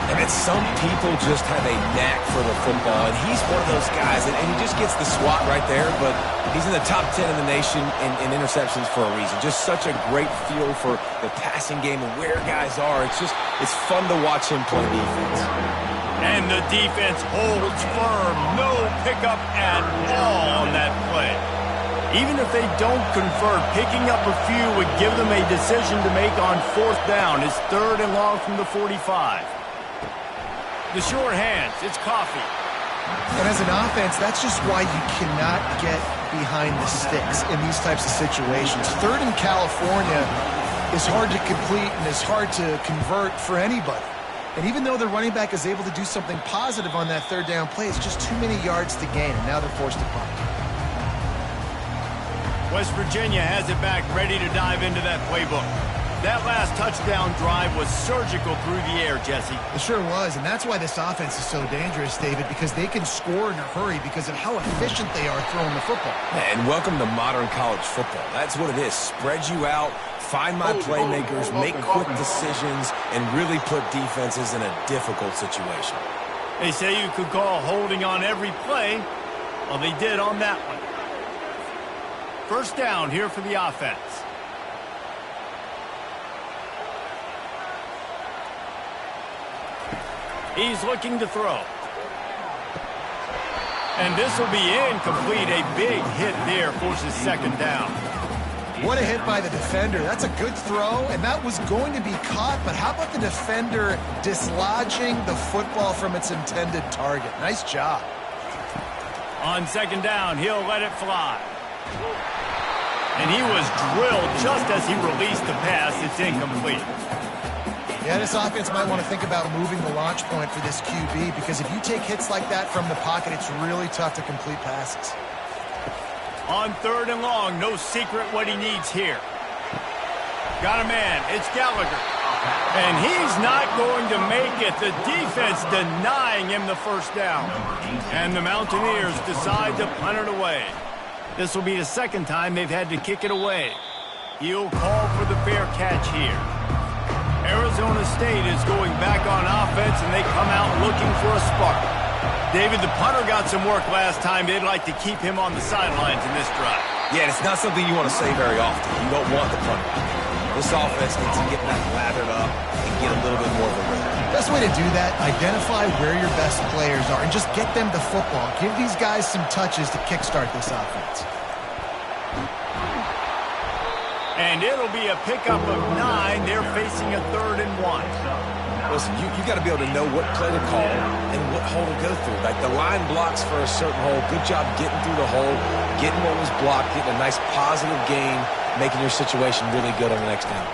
Speaker 2: And then some people just have a knack for the football, and he's one of those guys, and he just gets the swat right there, but he's in the top 10 in the nation in interceptions for a reason. Just such a great feel for the passing game and where guys are. It's fun to watch him play defense.
Speaker 1: And the defense holds firm. No pickup at all on that play. Even if they don't convert, picking up a few would give them a decision to make on 4th down. It's 3rd and long from the 45. The short hands, it's Coffee.
Speaker 3: And as an offense, that's just why you cannot get behind the sticks in these types of situations. 3rd in California is hard to complete and is hard to convert for anybody. And even though the running back is able to do something positive on that 3rd down play, it's just too many yards to gain, and now they're forced to punt.
Speaker 1: West Virginia has it back, ready to dive into that playbook. That last touchdown drive was surgical through the air, Jesse.
Speaker 3: It sure was, and that's why this offense is so dangerous, David, because they can score in a hurry because of how efficient they are throwing the football.
Speaker 2: And welcome to modern college football. That's what it is. Spread you out, find my playmakers, make quick decisions, and really put defenses in a difficult situation.
Speaker 1: They say you could call holding on every play. Well, they did on that one. First down here for the offense. He's looking to throw. And this will be incomplete. A big hit there forces 2nd down.
Speaker 3: What a hit by the defender. That's a good throw, and that was going to be caught, but how about the defender dislodging the football from its intended target? Nice job.
Speaker 1: On 2nd down, he'll let it fly. And he was drilled just as he released the pass. It's incomplete.
Speaker 3: Yeah, this offense might want to think about moving the launch point for this QB, because if you take hits like that from the pocket, it's really tough to complete passes.
Speaker 1: On 3rd and long, no secret what he needs here. Got a man, it's Gallagher. And he's not going to make it. The defense denying him the first down. And the Mountaineers decide to punt it away. This will be the 2nd time they've had to kick it away. He'll call for the fair catch here. Arizona State is going back on offense, and they come out looking for a spark. David, the punter got some work last time. They'd like to keep him on the sidelines in this drive.
Speaker 2: Yeah, it's not something you want to say very often. You don't want the punter out there. This offense needs to get that lathered up and get a little bit more of a rhythm.
Speaker 3: Best way to do that, identify where your best players are and just get them the football. Give these guys some touches to kickstart this offense.
Speaker 1: And it'll be a pickup of 9. They're facing a 3rd and 1.
Speaker 2: Listen, you got to be able to know what play to call and what hole to go through. Like the line blocks for a certain hole. Good job getting through the hole, getting what was blocked, getting a nice positive gain, making your situation really good on the next down.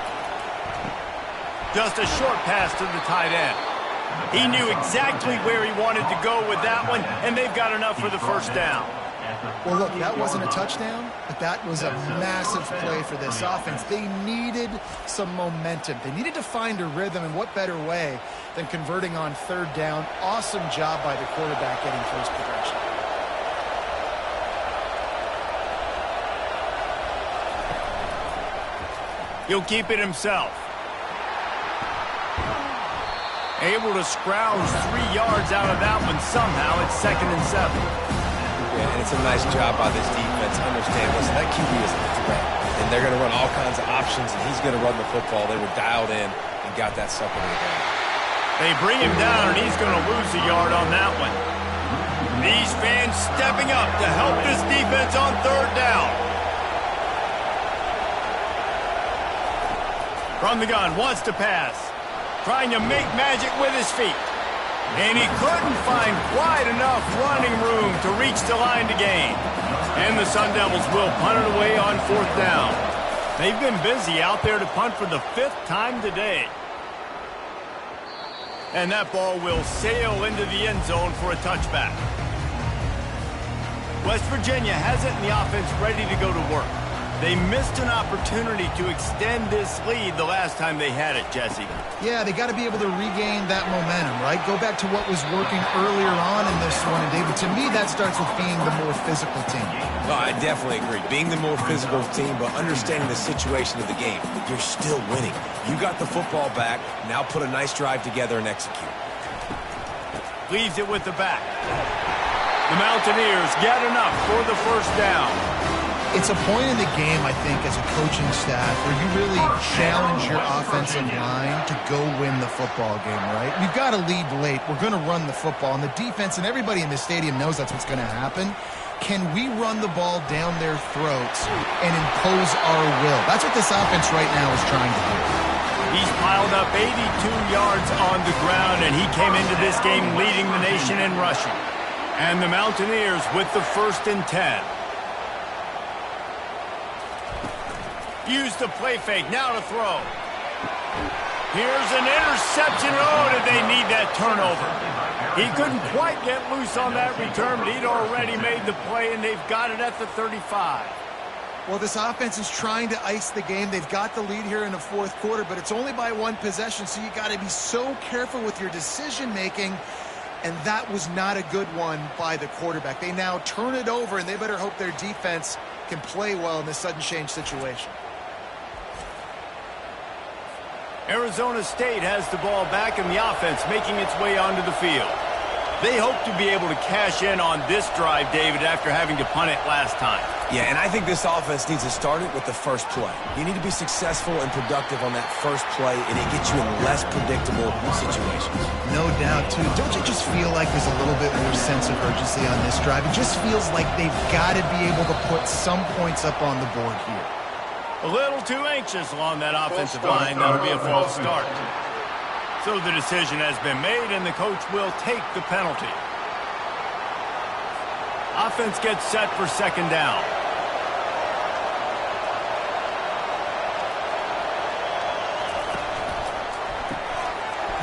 Speaker 1: Just a short pass to the tight end. He knew exactly where he wanted to go with that one, and they've got enough for the first down.
Speaker 3: Well, look, that wasn't a touchdown, but that was a massive play for this offense. They needed some momentum. They needed to find a rhythm, and what better way than converting on 3rd down. Awesome job by the quarterback getting first progression.
Speaker 1: He'll keep it himself. Able to scrounge 3 yards out of that one somehow. It's 2nd and 7.
Speaker 2: Yeah, and it's a nice job by this defense. Understand, listen, that QB is a threat, and they're going to run all kinds of options, and he's going to run the football. They were dialed in and got that sucker to the ground.
Speaker 1: They bring him down, and he's going to lose a yard on that one. These fans stepping up to help this defense on 3rd down. From the gun, wants to pass. Trying to make magic with his feet. And he couldn't find quite enough running room to reach the line to gain. And the Sun Devils will punt it away on 4th down. They've been busy out there to punt for the 5th time today. And that ball will sail into the end zone for a touchback. West Virginia has it in the offense ready to go to work. They missed an opportunity to extend this lead the last time they had it, Jesse.
Speaker 3: Yeah, they got to be able to regain that momentum, right? Go back to what was working earlier on in this one. And, David, to me, that starts with being the more physical team.
Speaker 2: Well, I definitely agree. Being the more physical team, but understanding the situation of the game. You're still winning. You got the football back. Now put a nice drive together and execute.
Speaker 1: Leaves it with the back. The Mountaineers get enough for the first down.
Speaker 3: It's a point in the game, I think, as a coaching staff, where you really challenge your offensive line to go win the football game, right? We've got to lead late. We're going to run the football. And the defense and everybody in the stadium knows that's what's going to happen. Can we run the ball down their throats and impose our will? That's what this offense right now is trying to do.
Speaker 1: He's piled up 82 yards on the ground, and he came into this game leading the nation in rushing. And the Mountaineers with the 1st and 10. Use the play fake, now to throw. Here's an interception. Oh, did they need that turnover? He couldn't quite get loose on that return, but he'd already made the play, and they've got it at the 35.
Speaker 3: Well, this offense is trying to ice the game. They've got the lead here in the 4th quarter, but it's only by 1 possession, so you got to be so careful with your decision-making, and that was not a good one by the quarterback. They now turn it over, and they better hope their defense can play well in this sudden change situation.
Speaker 1: Arizona State has the ball back in the offense, making its way onto the field. They hope to be able to cash in on this drive, David, after having to punt it last time.
Speaker 2: Yeah, and I think this offense needs to start it with the first play. You need to be successful and productive on that first play, and it gets you in less predictable situations.
Speaker 3: No doubt, too. Don't you just feel like there's a little bit more sense of urgency on this drive? It just feels like they've got to be able to put some points up on the board here.
Speaker 1: A little too anxious along that offensive line. That'll be a false start. So the decision has been made, and the coach will take the penalty. Offense gets set for 2nd down.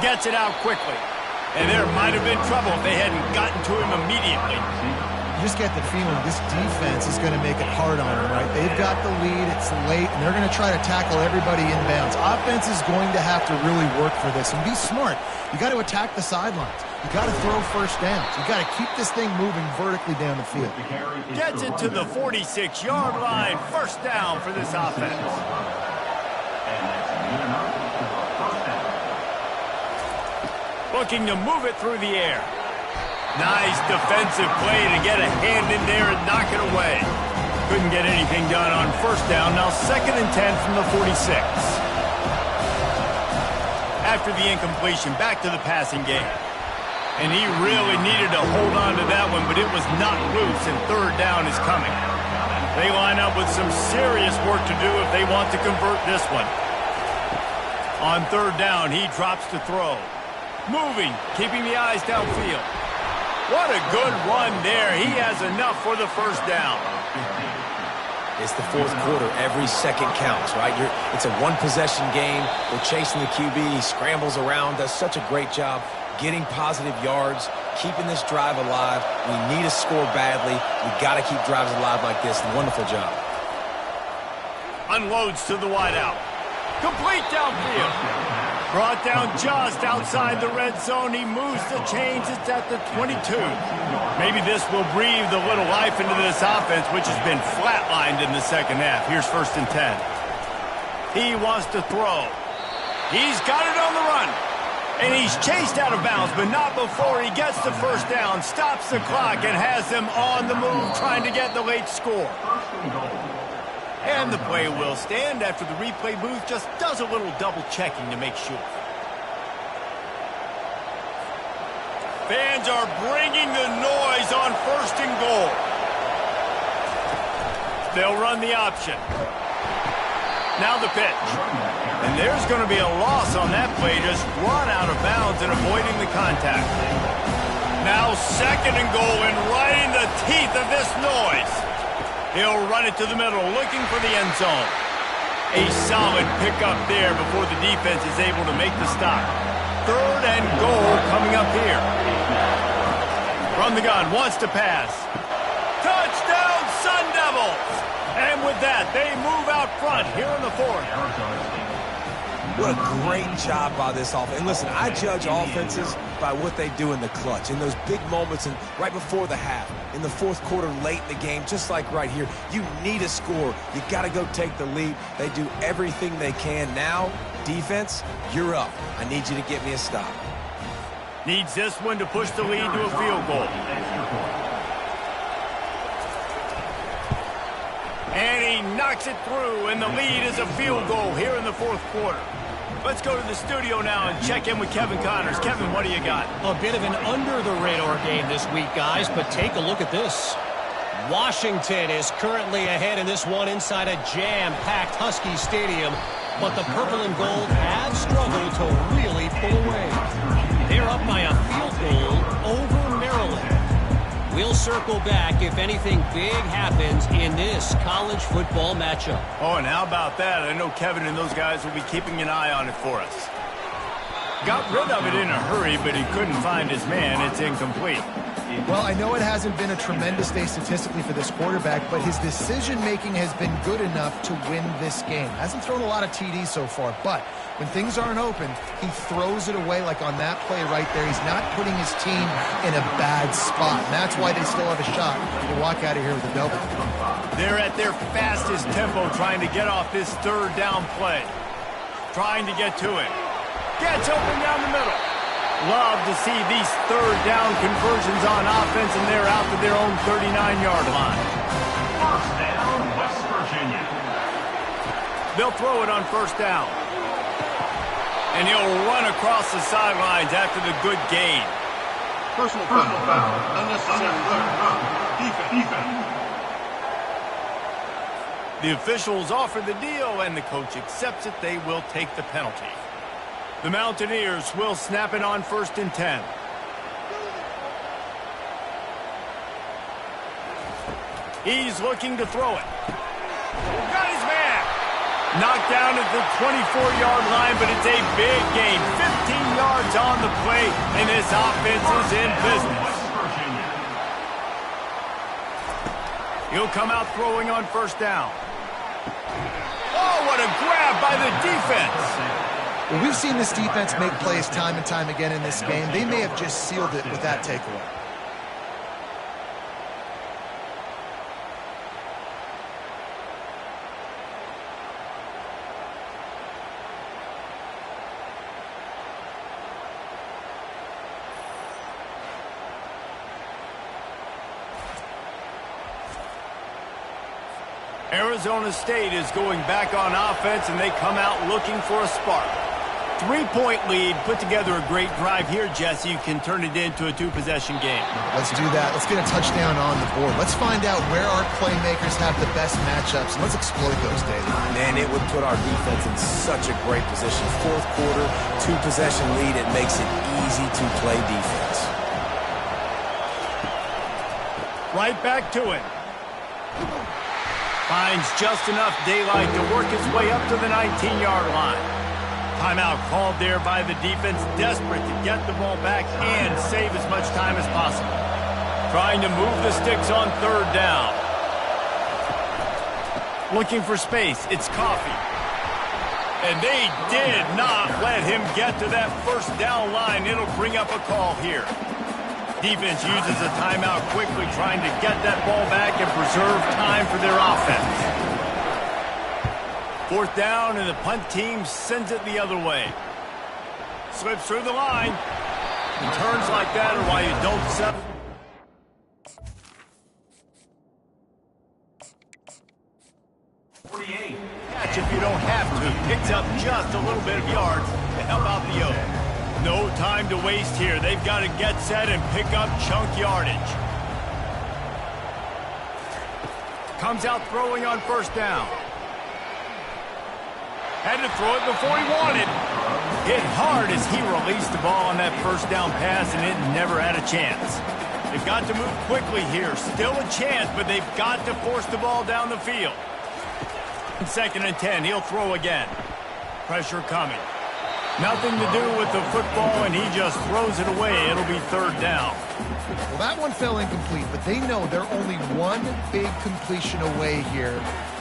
Speaker 1: Gets it out quickly. And there might have been trouble if they hadn't gotten to him immediately.
Speaker 3: You just get the feeling this defense is going to make it hard on them, right? They've got the lead, it's late, and they're going to try to tackle everybody inbounds. Offense is going to have to really work for this and be smart. You got to attack the sidelines. You got to throw first downs. You got to keep this thing moving vertically down the field.
Speaker 1: Gets it to the 46-yard line. 1st down for this offense. Looking to move it through the air. Nice defensive play to get a hand in there and knock it away. Couldn't get anything done on 1st down. Now 2nd and 10 from the 46. After the incompletion, back to the passing game. And he really needed to hold on to that one, but it was not loose, and 3rd down is coming. They line up with some serious work to do if they want to convert this one. On 3rd down, he drops to throw. Moving, keeping the eyes downfield. What a good run there. He has enough for the 1st down.
Speaker 2: It's the 4th quarter. Every second counts, right? It's a 1-possession game. We're chasing the QB. He scrambles around, does such a great job getting positive yards, keeping this drive alive. We need a score badly. We've got to keep drives alive like this. Wonderful job.
Speaker 1: Unloads to the wideout. Complete downfield. Brought down just outside the red zone. He moves the chains. It's at the 22. Maybe this will breathe a little life into this offense, which has been flatlined in the 2nd half. Here's 1st and 10. He wants to throw. He's got it on the run. And he's chased out of bounds, but not before he gets the 1st down, stops the clock, and has them on the move trying to get the late score. And the play will stand after the replay booth just does a little double-checking to make sure. Fans are bringing the noise on 1st and goal. They'll run the option. Now the pitch. And there's going to be a loss on that play, just run out of bounds and avoiding the contact. Now 2nd and goal, and right in the teeth of this noise. He'll run it to the middle, looking for the end zone. A solid pickup there before the defense is able to make the stop. 3rd and goal coming up here. From the gun, wants to pass. Touchdown! scrambles. And with that, they move out front here in the fourth.
Speaker 2: What a great job by this offense. And listen, I judge offenses by what they do in the clutch, in those big moments and right before the half, in the fourth quarter, late in the game, just like right here. You need a score. You got to go take the lead. They do everything they can. Now, defense, you're up. I need you to get me a stop.
Speaker 1: Needs this one to push the lead to a field goal. And he knocks it through, and the lead is a field goal here in the fourth quarter. Let's go to the studio now and check in with Kevin Connors. Kevin, what do you got?
Speaker 4: A bit of an under-the-radar game this week, guys, but take a look at this. Washington is currently ahead in this one inside a jam-packed Husky Stadium, but the purple and gold have struggled to really pull away. They're up by a field goal over Maryland. We'll circle back if anything big happens in this college football matchup.
Speaker 1: Oh, and how about that? I know Kevin and those guys will be keeping an eye on it for us. Got rid of it in a hurry, but he couldn't find his man. It's incomplete.
Speaker 3: Well, I know it hasn't been a tremendous day statistically for this quarterback, but his decision-making has been good enough to win this game. Hasn't thrown a lot of TDs so far, but when things aren't open, he throws it away like on that play right there. He's not putting his team in a bad spot, and that's why they still have a shot to walk out of here with a W.
Speaker 1: They're at their fastest tempo trying to get off this third down play. Trying to get to it. Gets open down the middle. Love to see these third down conversions on offense, and they're out to their own 39-yard line.
Speaker 5: First down, West Virginia.
Speaker 1: They'll throw it on first down. And he'll run across the sidelines after the good gain.
Speaker 5: Personal foul. Unnecessary rough. Defense.
Speaker 1: The officials offer the deal, and the coach accepts it. They will take the penalty. The Mountaineers will snap it on 1st and 10. He's looking to throw it. Got his man. Knocked down at the 24-yard line, but it's a big gain. 15 yards on the play, and this offense is in business. He'll come out throwing on first down. Oh, what a grab by the defense.
Speaker 3: Well, we've seen this defense make plays time and time again in this game. They may have just sealed it with that takeaway.
Speaker 1: Arizona State is going back on offense, and they come out looking for a spark. 3-point lead, put together a great drive here, Jesse. You can turn it into a 2-possession game.
Speaker 3: Let's do that. Let's get a touchdown on the board. Let's find out where our playmakers have the best matchups, and let's exploit those, David.
Speaker 2: Man, it would put our defense in such a great position. Fourth quarter, 2-possession lead. It makes it easy to play defense.
Speaker 1: Right back to it. Finds just enough daylight to work his way up to the 19-yard line. Timeout called there by the defense, desperate to get the ball back and save as much time as possible. Trying to move the sticks on third down. Looking for space. It's Coffee. And they did not let him get to that first down line. It'll bring up a call here. Defense uses a timeout quickly, trying to get that ball back and preserve time for their offense. Fourth down, and the punt team sends it the other way. Slips through the line. And turns like that are why you don't settle. Catch if you don't have to. Picks up just a little bit of yards to help out the O's. No time to waste here. They've got to get set and pick up chunk yardage. Comes out throwing on first down. Had to throw it before he wanted. Hit hard as he released the ball on that first down pass, and it never had a chance. They've got to move quickly here. Still a chance, but they've got to force the ball down the field. 2nd and 10, he'll throw again. Pressure coming. Nothing to do with the football, and he just throws it away. It'll be third down.
Speaker 3: Well, that one fell incomplete, but they know they're only one big completion away here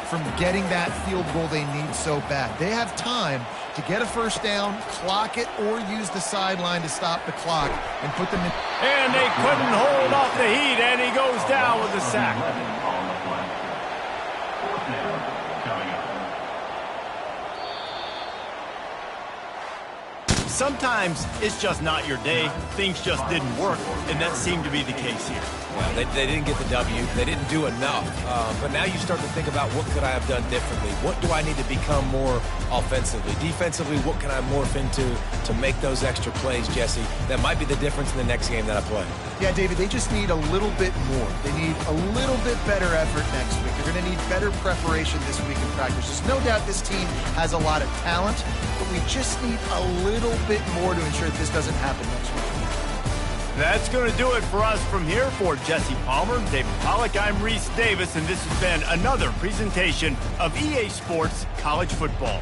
Speaker 3: from getting that field goal they need so bad. They have time to get a first down, clock it, or use the sideline to stop the clock and put them in.
Speaker 1: And they couldn't hold off the heat, and he goes down with a sack. Sometimes it's just not your day. Things just didn't work, and that seemed to be the case here.
Speaker 2: Well, they didn't get the W. They didn't do enough. But now you start to think about what could I have done differently? What do I need to become more offensively? Defensively, what can I morph into to make those extra plays, Jesse? That might be the difference in the next game that I play.
Speaker 3: Yeah, David, they just need a little bit more. They need a little bit better effort next week. They're going to need better preparation this week in practice. There's no doubt this team has a lot of talent, but we just need a little bit more to ensure that this doesn't happen next week.
Speaker 1: That's going to do it for us from here. For Jesse Palmer, David Pollack, I'm Reese Davis, and this has been another presentation of EA Sports College Football.